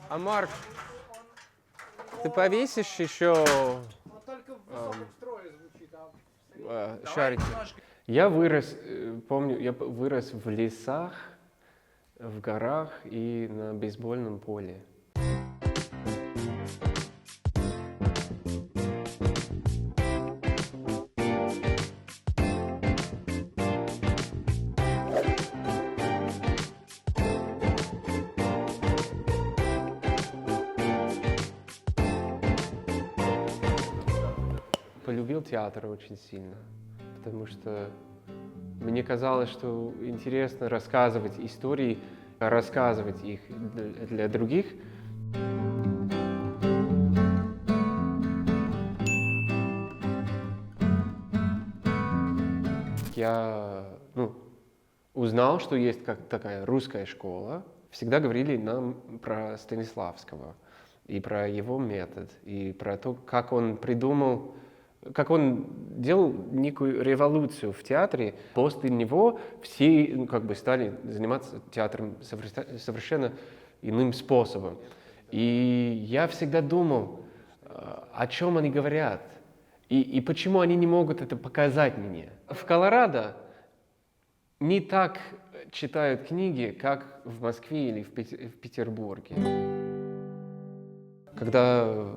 А Марк, ты повесишь еще Только в высоком строе звучит, шарики? Я вырос, помню, я вырос в лесах, в горах и на бейсбольном поле. Полюбил театр очень сильно, потому что мне казалось, что интересно рассказывать истории, рассказывать их для других. Я узнал, что есть такая русская школа. Всегда говорили нам про Станиславского и про его метод, и про то, как он придумал, как он делал некую революцию в театре. После него все стали заниматься театром совершенно иным способом. И я всегда думал, о чем они говорят, и почему они не могут это показать мне. В Колорадо не так читают книги, как в Москве или в Петербурге. Когда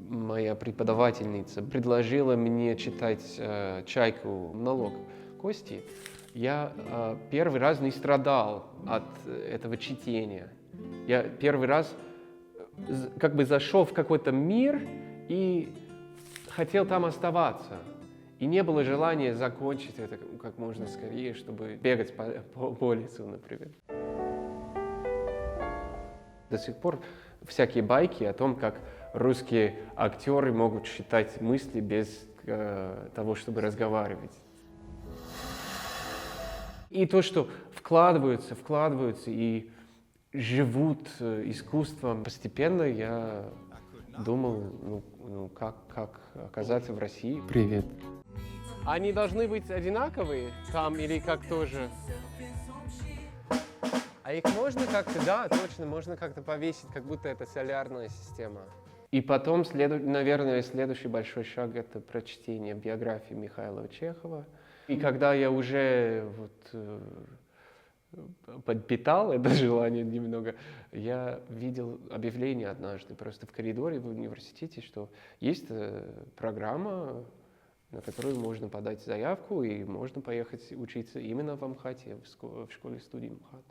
моя преподавательница предложила мне читать «Чайку» монолог Кости, я первый раз не страдал от этого чтения. Я первый раз зашел в какой-то мир и хотел там оставаться. И не было желания закончить это как можно скорее, чтобы бегать по лесу, например. До сих пор всякие байки о том, как русские актеры могут читать мысли без того, чтобы разговаривать. И то, что вкладываются и живут искусством. Постепенно я думал, как оказаться в России. Привет. Они должны быть одинаковые там или как тоже? А их можно как-то, да, точно, можно как-то повесить, как будто это солярная система. И потом, наверное, следующий большой шаг — это прочтение биографии Михаила Чехова. И когда я уже подпитал это желание немного, я видел объявление однажды просто в коридоре в университете, что есть программа, на которую можно подать заявку, и можно поехать учиться именно в МХАТе, в школе-студии МХАТ.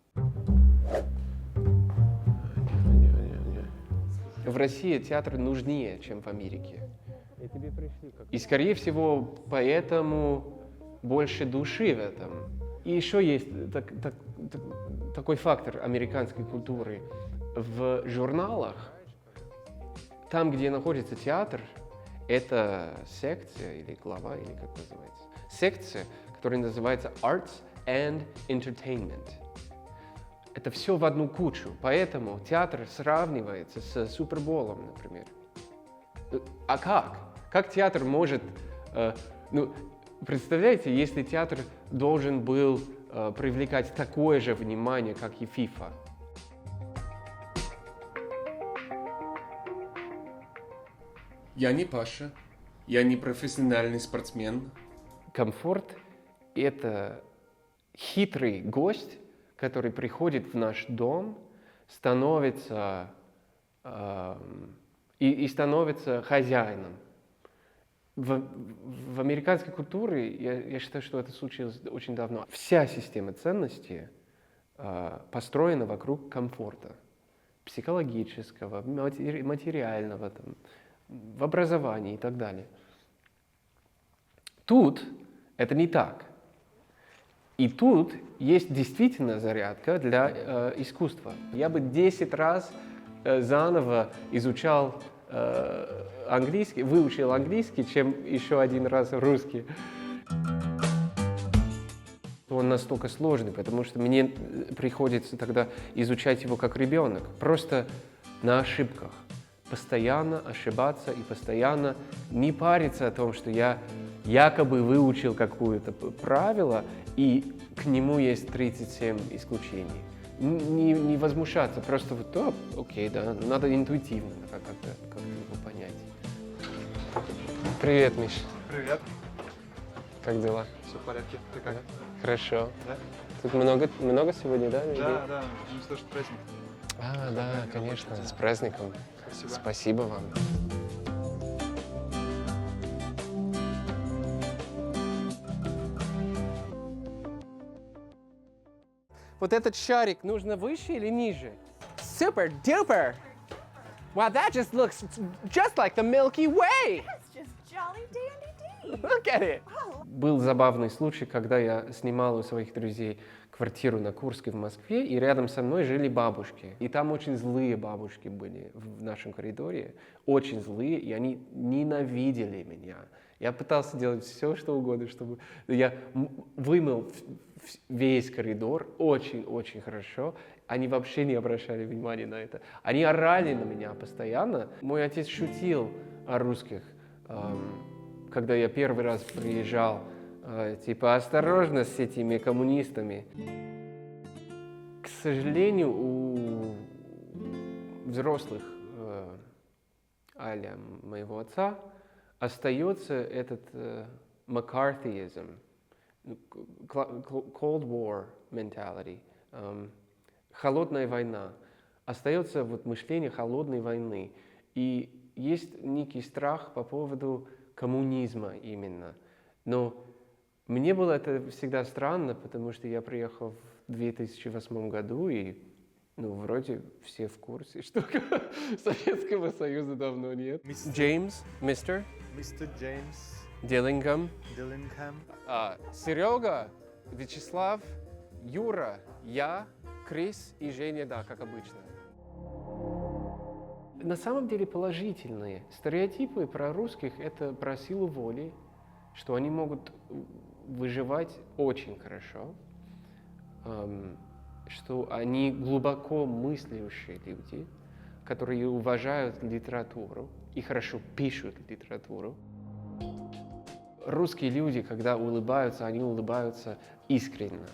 В России театр нужнее, чем в Америке. И, скорее всего, поэтому больше души в этом. И еще есть такой фактор американской культуры. В журналах, там, где находится театр, это секция или глава, или как называется? Секция, которая называется Arts and Entertainment. Это все в одну кучу, поэтому театр сравнивается с Суперболом, например. А как? Как театр может... представляете, если театр должен был привлекать такое же внимание, как и FIFA? Я не Паша, я не профессиональный спортсмен. Комфорт — это хитрый гость, который приходит в наш дом, становится становится хозяином. В американской культуре, я считаю, что это случилось очень давно, вся система ценностей построена вокруг комфорта. Психологического, материального, в образовании и так далее. Тут это не так. И тут есть действительно зарядка для искусства. Я бы 10 раз заново изучал английский, выучил английский, чем еще один раз русский. Он настолько сложный, потому что мне приходится тогда изучать его как ребенок, просто на ошибках. Постоянно ошибаться и постоянно не париться о том, что я якобы выучил какое-то правило, и к нему есть 37 исключений. не возмущаться, просто вот, окей, да, надо интуитивно как-то его понять. Привет, Миш. Привет. Как дела? Все в порядке. Ты как? Хорошо. Да? Тут много сегодня, да? людей? Да, ну что ж, праздник. Да, конечно, с праздником. Спасибо. Спасибо вам. Вот этот шарик нужно выше или ниже? Super duper! Wow, that just looks just like the Milky Way! It's just jolly dandy dee. Look at it! Был забавный случай, когда я снимал у своих друзей квартиру на Курске в Москве, и рядом со мной жили бабушки. И там очень злые бабушки были в нашем коридоре, очень злые, и они ненавидели меня. Я пытался делать все, что угодно, чтобы... Я вымыл весь коридор очень-очень хорошо. Они вообще не обращали внимания на это. Они орали на меня постоянно. Мой отец шутил о русских, когда я первый раз приезжал. Типа, осторожно с этими коммунистами. К сожалению, у взрослых а-ля моего отца остается этот McCarthyism, Cold War mentality, холодная война. Остается вот мышление холодной войны. И есть некий страх по поводу коммунизма именно. Но мне было это всегда странно, потому что я приехал в 2008 году, и вроде все в курсе, что Советского Союза давно нет. Джеймс, мистер Мистер Джеймс Диллингем, Диллингхэм. Серега, Вячеслав, Юра, я, Крис и Женя, да, как обычно. На самом деле положительные. Стереотипы про русских — это про силу воли, что они могут выживать очень хорошо, что они глубоко мыслящие люди, которые уважают литературу и хорошо пишут литературу. Русские люди, когда улыбаются, они улыбаются искренне.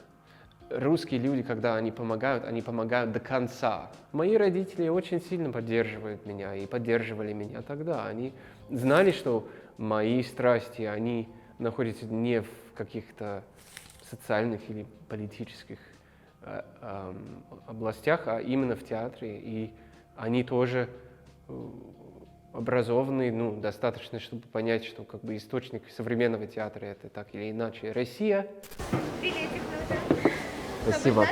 Русские люди, когда они помогают до конца. Мои родители очень сильно поддерживают меня и поддерживали меня тогда. Они знали, что мои страсти, они находятся не в каких-то социальных или политических областях, а именно в театре. И они тоже образованы, достаточно, чтобы понять, что как бы источник современного театра — это так или иначе Россия. Приветик, тоже. Спасибо.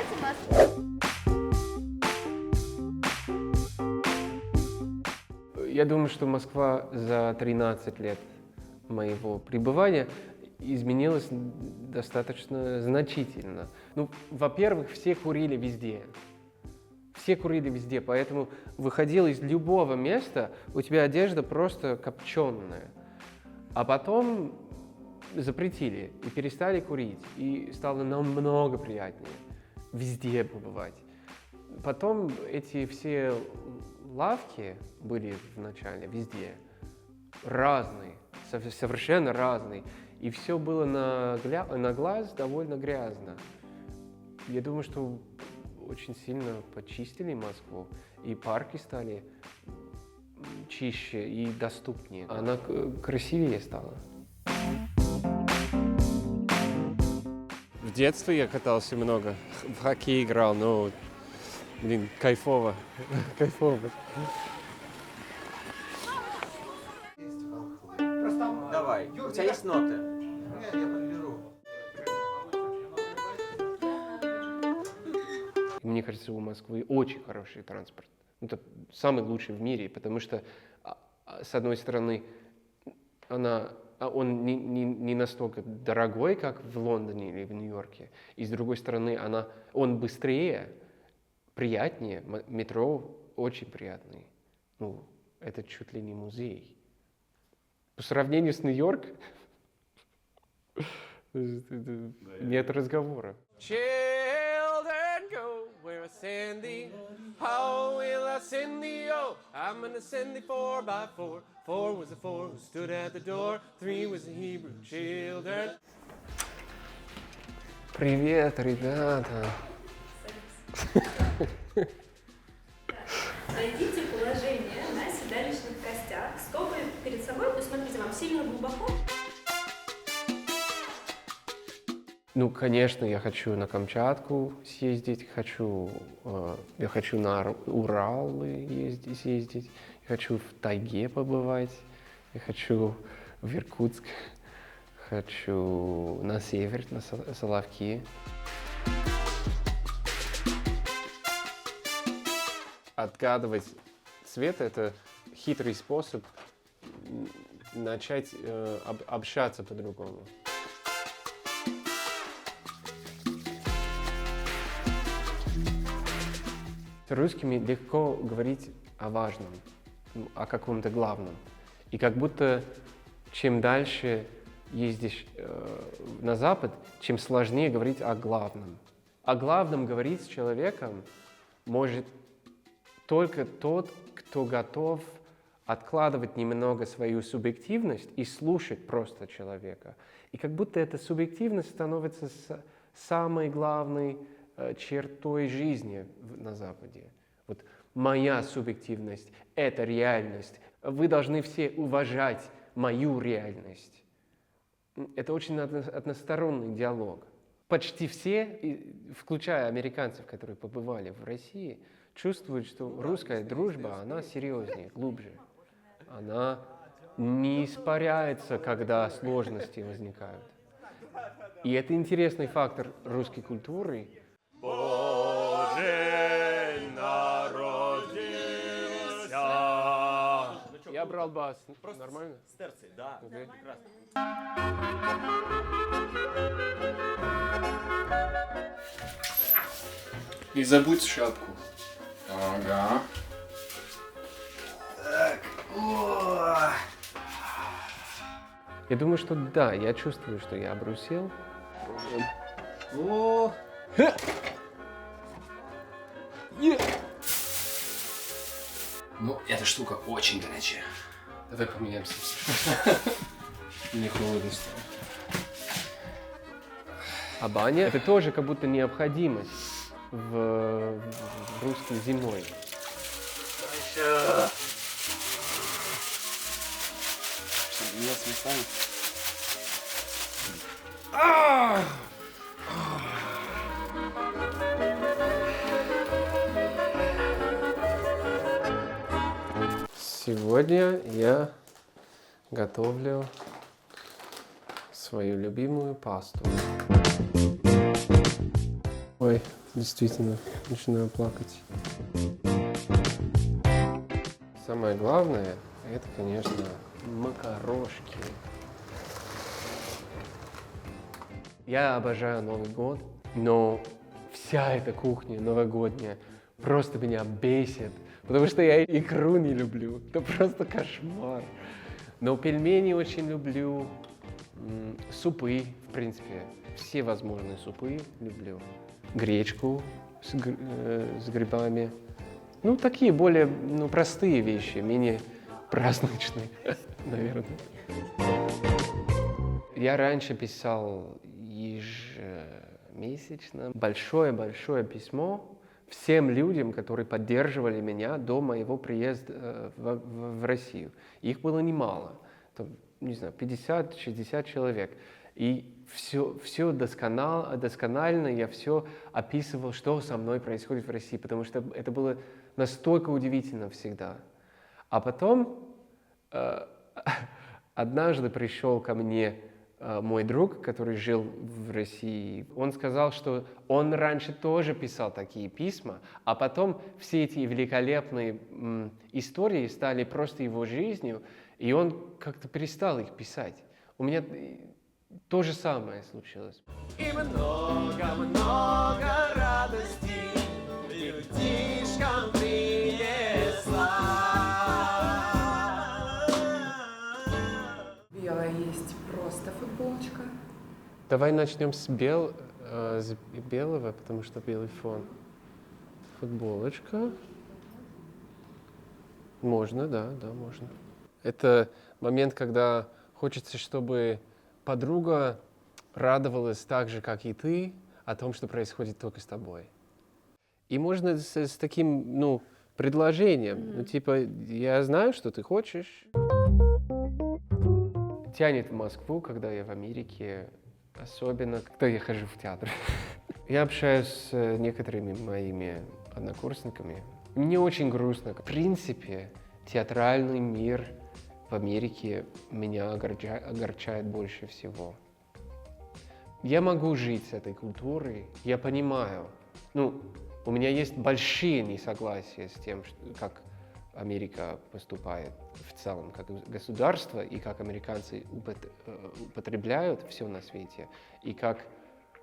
Я думаю, что Москва за 13 лет моего пребывания изменилась достаточно значительно. Во-первых, все курили везде. Все курили везде, поэтому выходил из любого места, у тебя одежда просто копченая. А потом запретили и перестали курить, и стало намного приятнее везде побывать. Потом эти все лавки были вначале везде разные, совершенно разные, и все было на глаз довольно грязно. Я думаю, что очень сильно почистили Москву, и парки стали чище и доступнее. Она красивее стала. В детстве я катался много, в хоккей играл, но, кайфово, кайфово. Давай, у тебя есть ноты? Нет, я подберу. Мне кажется, у Москвы очень хороший транспорт. Это самый лучший в мире, потому что, с одной стороны, он не настолько дорогой, как в Лондоне или в Нью-Йорке. И с другой стороны, он быстрее, приятнее. Метро очень приятный. Это чуть ли не музей. По сравнению с Нью-Йорком, нет разговора. Children go where I send thee. How will I send thee? Oh, I'm gonna send thee 4x4. 4 was a 4 who stood at the door. 3 was the Hebrew children. Привет, ребята. Найдите положение на седалищных костях. Стопы перед собой. То есть, смотрите, вам сильно глубоко. Ну, конечно, я хочу на Камчатку съездить, я хочу на Урал съездить, я хочу в тайге побывать, я хочу в Иркутск, хочу на север, на Соловки. Отгадывать цвет — это хитрый способ начать общаться по-другому. С русскими легко говорить о важном, о каком-то главном. И как будто чем дальше ездишь на Запад, чем сложнее говорить о главном. О главном говорить с человеком может только тот, кто готов откладывать немного свою субъективность и слушать просто человека. И как будто эта субъективность становится самой главной чертой жизни на Западе. Вот моя субъективность — это реальность. Вы должны все уважать мою реальность. Это очень односторонний диалог. Почти все, включая американцев, которые побывали в России, чувствуют, что русская дружба, она серьезнее, глубже. Она не испаряется, когда сложности возникают. И это интересный фактор русской культуры. Боже, народился! Я брал бас. Нормально? С терцией, да. Окей. Прекрасно. Не забудь шапку. Ага. Я думаю, что да, я чувствую, что я обрусел. О, Ну, эта штука очень горячая. Давай поменяемся. Мне холодно стало. А баня — это тоже как будто необходимость в русской зимой. Меня сметана. Сегодня я готовлю свою любимую пасту. Ой, действительно, начинаю плакать. Самое главное — это, конечно, макарошки. Я обожаю Новый год, но вся эта кухня новогодняя просто меня бесит, потому что я икру не люблю. Это просто кошмар. Но пельмени очень люблю, супы, в принципе, все возможные супы люблю. Гречку с грибами. Ну, такие более простые вещи, менее праздничные, наверное. Я раньше писал ежемесячно большое-большое письмо всем людям, которые поддерживали меня до моего приезда в Россию. Их было немало, там, не знаю, 50-60 человек. И все досконально я все описывал, что со мной происходит в России, потому что это было настолько удивительно всегда. А потом однажды пришел ко мне мой друг, который жил в России. Он сказал, что он раньше тоже писал такие письма, а потом все эти великолепные истории стали просто его жизнью, и он как-то перестал их писать. У меня то же самое случилось. и много радости людишкам принесла. Белая есть просто футболочка. Давай начнем с белого, потому что белый фон. Футболочка. Можно, да, можно. Это момент, когда хочется, чтобы подруга радовалась так же, как и ты, о том, что происходит только с тобой. И можно с таким, ну, предложением, ну, типа, я знаю, что ты хочешь. Тянет в Москву, когда я в Америке, особенно, когда я хожу в театр. Я общаюсь с некоторыми моими однокурсниками. Мне очень грустно. В принципе, театральный мир в Америке меня огорчает больше всего. Я могу жить с этой культурой, я понимаю. Ну, у меня есть большие несогласия с тем, как Америка поступает в целом, как государство, и как американцы употребляют все на свете, и как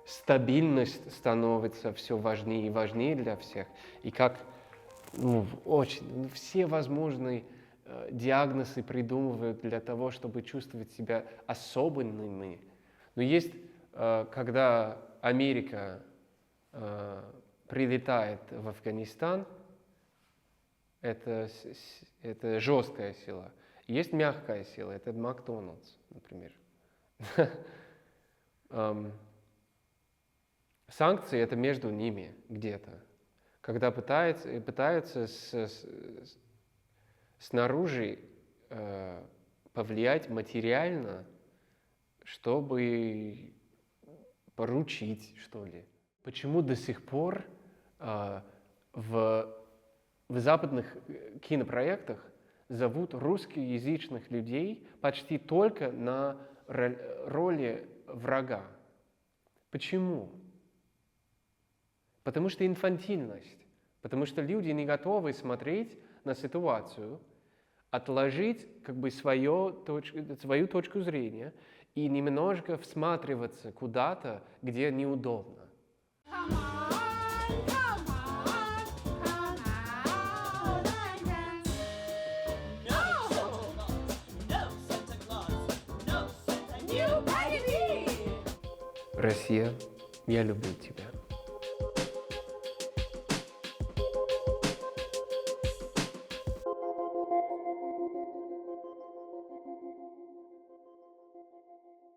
стабильность становится все важнее и важнее для всех, и как все возможные диагнозы придумывают для того, чтобы чувствовать себя особенными. Но есть, когда Америка прилетает в Афганистан, это жесткая сила. Есть мягкая сила, это Макдональдс, например. Санкции — это между ними где-то. Когда пытаются снаружи повлиять материально, чтобы поручить, что ли. Почему до сих пор в западных кинопроектах зовут русскоязычных людей почти только на роли врага? Почему? Потому что инфантильность. Потому что люди не готовы смотреть на ситуацию, отложить как бы свою точку зрения и немножко всматриваться куда-то, где неудобно. Россия, я люблю тебя.